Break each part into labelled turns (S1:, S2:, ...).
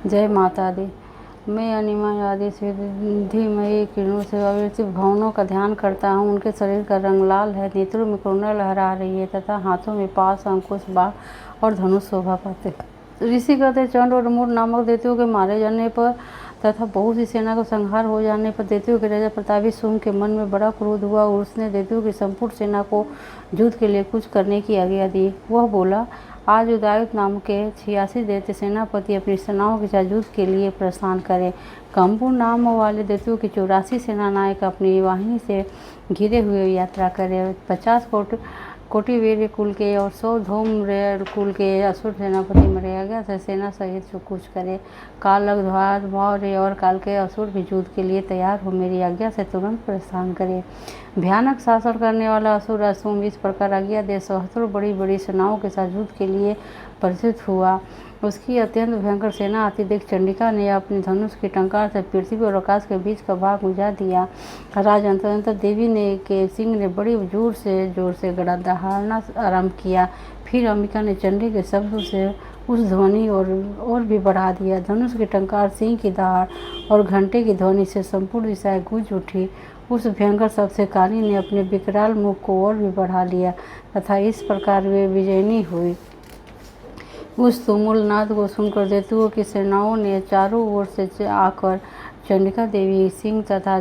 S1: जय माता दी। मैं अनिमा आदि सिद्धिमयी किरणों से आवर्तित भवनों का ध्यान करता हूँ। उनके शरीर का रंग लाल है, नेत्रों में करुणा लहरा रही है तथा हाथों में पास, अंकुश, बाण और धनुष शोभा पाते। ऋषि कहते चंड और मूर नामक दैत्यों के मारे जाने पर तथा बहुत सी सेना का संहार हो जाने पर दैत्यों के राजा प्रतापी शुंभ के मन में बड़ा क्रोध हुआ। उसने दैत्यों की संपूर्ण सेना को युद्ध के लिए कुछ करने की आज्ञा दी। वह बोला, आज उदययुत नाम के 86 दैत्य सेनापति अपनी सेनाओं के साथ युद्ध के लिए प्रस्थान करें। कंपुर नाम वाले दैत्यों की 84 सेना नायक अपनी वाहिनी से घिरे हुए यात्रा करें। 50 कोटिवीर्य कुल के और 100 धूम्र कुल के असुर सेनापति मर्यादा से सेना सहित जो कुछ करे। कालक, ध्वाज, मौर्य और काल के असुर भी युद्ध के लिए तैयार हो मेरी आज्ञा से तुरंत प्रस्थान करे। भयानक शासन करने वाला असुर अश्वम इस प्रकार आज्ञा दे 77 बड़ी बड़ी सेनाओं के साथ युद्ध के लिए परिचित हुआ। उसकी अत्यंत भयंकर सेना आती देख चंडिका ने अपने धनुष की टंकार से पृथ्वी और आकाश के बीच का भाग बुझा दिया। राजअंतर देवी ने के सिंह ने बड़ी जोर से गड़ा दहाड़ना आरंभ किया। फिर अंबिका ने चंडी के शब्दों से उस ध्वनि और भी बढ़ा दिया। धनुष की टंकार, सिंह की दहाड़ और घंटे की ध्वनि से संपूर्ण दिशाएं गूंज उठी। उस भयंकर शब्द से काली ने अपने विकराल मुख को और भी बढ़ा लिया तथा इस प्रकार वे विजयनी हुई। उस तुमुल नाद को सुनकर दैत्यों की सेनाओं ने चारों ओर से आकर चंडिका देवी, सिंह तथा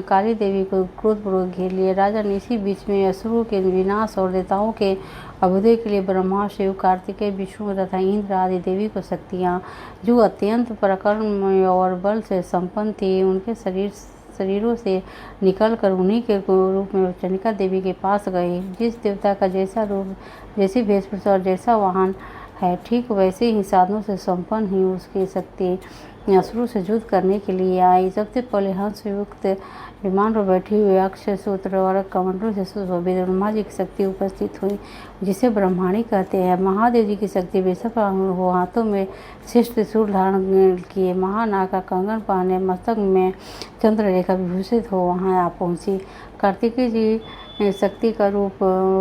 S1: काली देवी को क्रोधपूर्वक घेर लिए। राजा ने इसी बीच में असुरों के विनाश और देवताओं के अभ्युदय के लिए ब्रह्मा, शिव, कार्तिकेय, विष्णु तथा इंद्र आदि देवी को शक्तियाँ जो अत्यंत पराक्रम और बल से संपन्न थी, उनके शरीरों से निकलकर उन्हीं के रूप में चंडिका देवी के पास गई। जिस देवता का जैसा रूप, जैसी वेशभूषा और जैसा वाहन है, ठीक वैसे ही साधनों से संपन्न ही उसकी शक्ति असुरों से युद्ध करने के लिए आई। सबसे पहले हंस युक्त विमान पर बैठी हुई अक्षय सूत्र और कमंडलों से सुशोभित ब्रह्मा जी की शक्ति उपस्थित हुई, जिसे ब्रह्माणी कहते हैं। महादेव जी की शक्ति बेशक हो, हाथों में श्रेष्ठ त्रिशूल धारण किए, महानाग का कंगन पहने, मस्तक में चंद्ररेखा विभूषित हो वहाँ आ पहुँची। कार्तिकेय जी शक्ति का रूप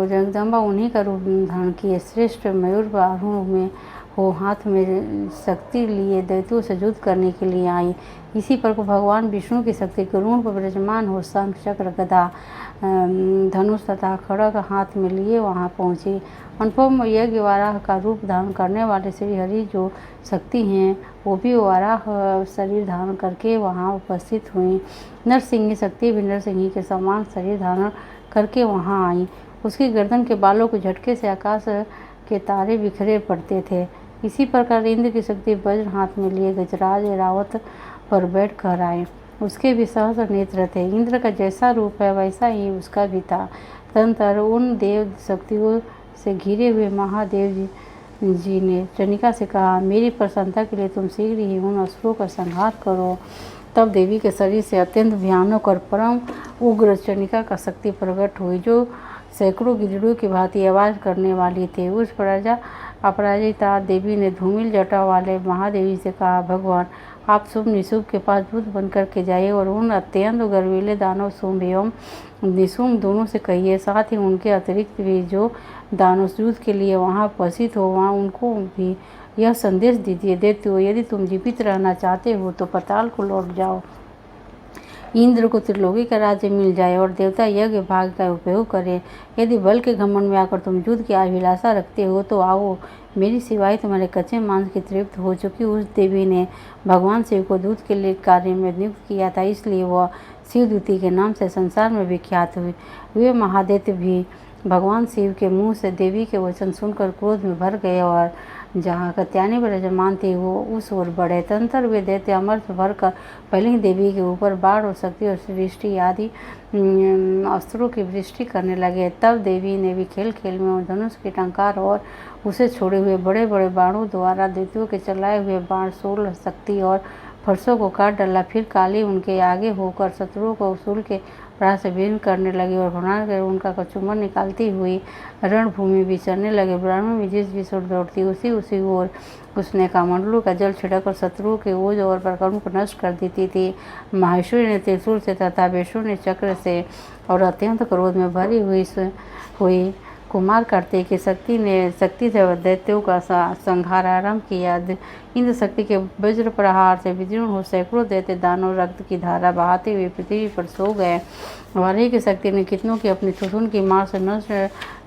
S1: जगदम्बा उन्हीं का रूप धारण किए, श्रेष्ठ मयूर बाहों में हो, हाथ में शक्ति लिए दैत्यों से युद्ध करने के लिए आई। इसी पर भगवान विष्णु की शक्ति गरुड़ पर विराजमान हो, शंख, चक्र, गदा, धनुष तथा खड्ग हाथ में लिए वहां पहुंची। अनुपम यज्ञ वाराह का रूप धारण करने वाले श्री हरि जो शक्ति हैं, वो भी वाराह शरीर धारण करके वहां उपस्थित हुई। नरसिंह शक्ति भी नरसिंह के समान शरीर धारण करके वहां आई। उसकी गर्दन के बालों के झटके से आकाश के तारे बिखरे पड़ते थे। इसी प्रकार इंद्र की शक्ति वज्र हाथ में लिए गजराज रावत पर बैठ कर आए। उसके भी सहस्र नेत्र थे। इंद्र का जैसा रूप है वैसा ही उसका भी था। तदनंतर उन देव शक्तियों से घिरे हुए महादेव जी ने चंडिका से कहा, मेरी प्रसन्नता के लिए तुम शीघ्र ही उन असुरों का संहार करो। तब देवी के शरीर से अत्यंत भयानक और परम उग्र चंडिका का शक्ति प्रकट हुई, जो सैकड़ों गिद्धड़ों की भांति आवाज करने वाली थी। उस अपराजिता देवी ने धूमिल जटा वाले महादेवी से कहा, भगवान आप शुभ निशुभ के पास दूत बन करके जाइए और उन अत्यंत गर्वीले दानव शुंभ एवं निशुंभ दोनों से कहिए, साथ ही उनके अतिरिक्त भी जो दानव युद्ध के लिए वहाँ उपस्थित हो वहाँ उनको भी यह संदेश दीजिए, दैत्यों यदि तुम जीवित रहना चाहते हो तो पाताल को लौट जाओ। इंद्र को त्रिलोकी का राज्य मिल जाए और देवता यज्ञ भाग का उपयोग करें। यदि बल के घमंड में आकर तुम युद्ध की अभिलाषा रखते हो तो आओ, मेरी सिवाय तुम्हारे कच्चे मांस की तृप्त हो चुकी उस देवी ने भगवान शिव को दूत के लिए कार्य में नियुक्त किया था, इसलिए वह शिवदूती के नाम से संसार में विख्यात हुई। वे महादैत्य भी भगवान शिव के मुँह से देवी के वचन सुनकर क्रोध में भर गए और जहाँ कात्यायनी विराजमान थी वो उस ओर बढ़े। तंत्र वे दैत्य अमृत भरकर पहले ही देवी के ऊपर बाढ़ और शक्ति और सृष्टि आदि अस्त्रों की वृष्टि करने लगे। तब देवी ने भी खेल खेल में धनुष की टंकार और उसे छोड़े हुए बड़े बड़े बाणों द्वारा दैत्यों के चलाए हुए बाण शूल शक्ति और फरसों को काट डाला। फिर काली उनके आगे होकर शत्रुओं को उसूल के प्रहार से विघ्न करने लगी और भुना कर उनका कचुम्बन निकालती हुई रणभूमि विचरने लगे। ब्रह्म में जिस ओर दौड़ती उसी ओर उसने कमंडलों का जल छिड़कर शत्रुओं के ओज और पराक्रम को नष्ट कर देती थी। महेश्वरी ने त्रिशूल से तथा विष्णु ने चक्र से और अत्यंत क्रोध में भरी हुई कुमार करते कि शक्ति से दैत्यों का संहार आरंभ किया। इंद्र शक्ति के वज्र प्रहार से विदीर्ण हो सैकड़ों दैत्य दानव रक्त की धारा बहाते हुए पृथ्वी पर सो गए। वारी की शक्ति ने कितनों की अपनी थुथुन की मार से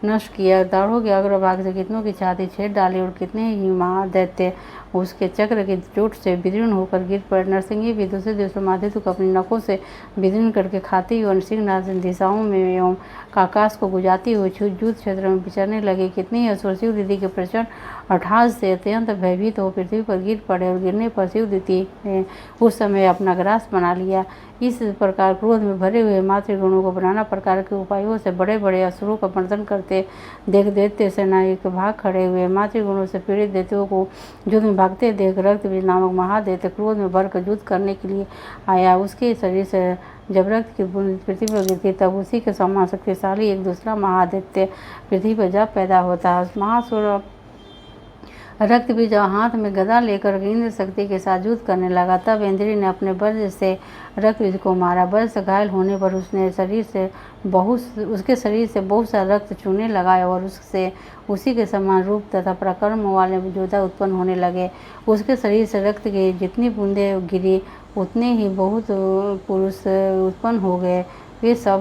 S1: नष्ट किया। दाढ़ों के अग्रभाग से कितनों की छाती छेद डाली और कितने ही महादैत्य उसके चक्र की चोट से विदीर्ण होकर गिर पड़े। नरसिंह भी दूसरे दिवस महादेव को अपनी नखों से विदीर्ण करके खाते हुए सिंहनाद दिशाओं में एवं आकाश को गुजाती हुए युद्ध क्षेत्र में विचरने लगे। कितनी ही असुर शिव दीदी के प्रचंड अट्टहास से अत्यंत भयभीत हो पृथ्वी पर गिर पड़े और गिरने पर शिव दीदी ने उस समय अपना ग्रास बना लिया। इस प्रकार क्रोध में भरे हुए मातृगणों को नाना प्रकार के उपायों से बड़े बड़े असुरों का मर्दन करते देख दैत्य सेना एक भाग खड़े हुए। मातृगणों से पीड़ित दैत्यों को युद्ध में भागते देख रक्तबीज नामक महादैत्य क्रोध में भरकर युद्ध करने के लिए आया। उसके शरीर से जब रक्त की बूंद पृथ्वी पर गिरती तब उसी के समान शक्तिशाली एक दूसरा महादैत्य पृथ्वी पर जा पैदा होता है। महासुर रक्तबीज हाथ में गदा लेकर इंद्र शक्ति के साथ युद्ध करने लगा। तब इंद्री ने अपने वज्र से रक्तबीज को मारा। वज्र से घायल होने पर उसके शरीर से बहुत सा रक्त चूने लगा और उससे उसी के समान रूप तथा पराक्रम वाले योद्धा उत्पन्न होने लगे। उसके शरीर से रक्त की जितनी बूंदें गिरी उतने ही बहुत पुरुष उत्पन्न हो गए। वे सब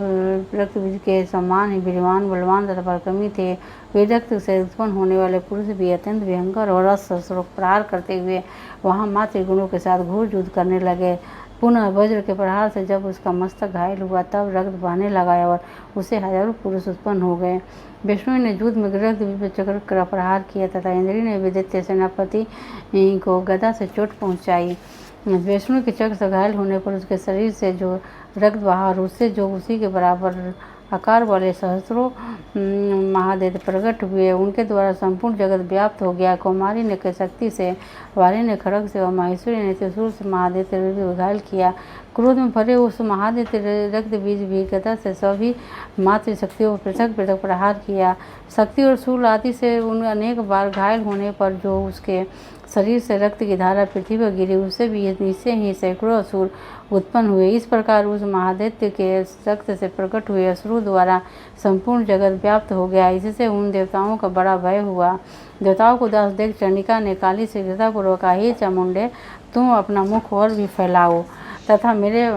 S1: रक्तबीज के समान ही वीरवान बलवान तथा पराक्रमी थे। वे रक्त से उत्पन्न होने वाले पुरुष भी अत्यंत भयंकर और अस्त्र प्रहार करते हुए वहां मातृगुणों के साथ घोर युद्ध करने लगे। पुनः वज्र के प्रहार से जब उसका मस्तक घायल हुआ तब रक्त बहने लगा और उसे हजारों पुरुष उत्पन्न हो गए। विष्णु ने युद्ध में रक्तबीज पर चक्र का प्रहार किया तथा इंद्री ने विदित्य सेनापति को गदा से चोट पहुंचाई। विष्णु के चक्र से घायल होने पर उसके शरीर से जो रक्त बहा और उससे जो उसी के बराबर आकार वाले सहस्रों महादैत्य प्रकट हुए, उनके द्वारा संपूर्ण जगत व्याप्त हो गया। कुमारी ने के शक्ति से, वारी ने खड़ग से और महेश्वरी ने त्रिशूल से महादैत्य को घायल किया। क्रोध में भरे उस महादैत्य रक्तबीज भी गदा से सभी मातृ शक्तियों पर पृथक पृथक प्रहार किया। शक्ति और शूल आदि से उन अनेक बार घायल होने पर जो उसके शरीर से रक्त की धारा पृथ्वी पर गिरी, उससे भी नीचे ही सैकड़ों असुर उत्पन्न हुए। इस प्रकार उस महादैत्य के रक्त से प्रकट हुए असुरों द्वारा संपूर्ण जगत व्याप्त हो गया। इससे उन देवताओं का बड़ा भय हुआ। देवताओं को दास देख चंडिका ने काली से कृतापूर्वक कहा, हे चामुंडे, तुम अपना मुख और भी फैलाओ तथा मेरे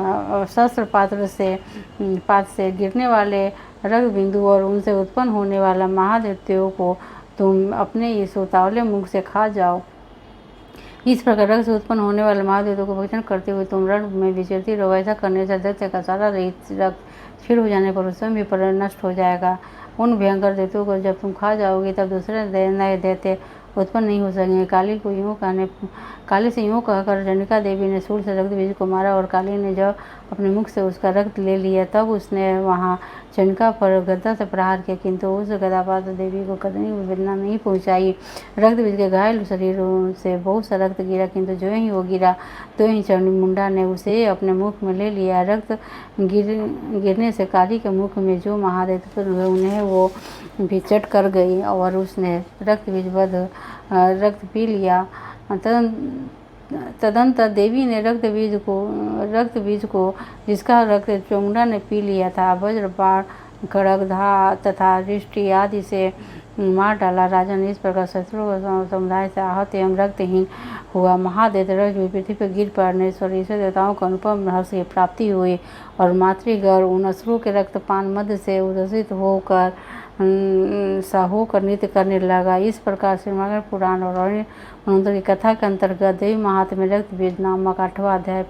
S1: शस्त्र पात से गिरने वाले रक्त बिंदु और उनसे उत्पन्न होने वाला महादैत्यों को तुम अपने इस उतावले मुख से खा जाओ। इस प्रकार रक्त से उत्पन्न होने वाले महादैत्यों को भक्षण करते हुए तुम रण में विचरती रहो। ऐसा करने से दैत्य का सारा रक्त क्षीण हो जाने पर स्वयं भी नष्ट हो जाएगा। उन भयंकर दैत्यों को जब तुम खा जाओगे तब दूसरे नए दैत्य उत्पन्न नहीं हो सकेंगे। काली से यूँ कहकर चंडिका देवी ने शूल से रक्तबीज को मारा और काली ने जब अपने मुख से उसका रक्त ले लिया तब उसने वहाँ चंडिका पर गदा से प्रहार किया, किंतु उस गदापात देवी को कतनी वेदना नहीं पहुँचाई। रक्तबीज के घायल शरीर से बहुत सा रक्त गिरा, किंतु जो ही वो गिरा तो ही चंडमुंडा ने उसे अपने मुख में ले लिया। रक्त गिरने से काली के मुख में जो महादैत्य हुए उन्हें वो भी चट कर गई और उसने रक्त पी लिया। तदंतर देवी ने रक्तबीज को जिसका रक्त चामुंडा ने पी लिया था वज्र बाण खड़ग तथा दृष्टि आदि से मार डाला। राजन इस प्रकार शत्रुओं समुदाय से आहत एवं रक्तहीन हुआ महादैत्य रक्त पृथ्वी पर गिर पड़ने ईश्वर देवताओं को अनुपम हर्ष की प्राप्ति हुई और मातृगण उन असुरों के रक्तपान मध्य से उदसित होकर नृत्य करने लगा। इस प्रकार श्रीमद् पुराण और मनोदर की कथा के अंतर्गत देवी महात्म्य रक्तबीज नामक 8वां अध्याय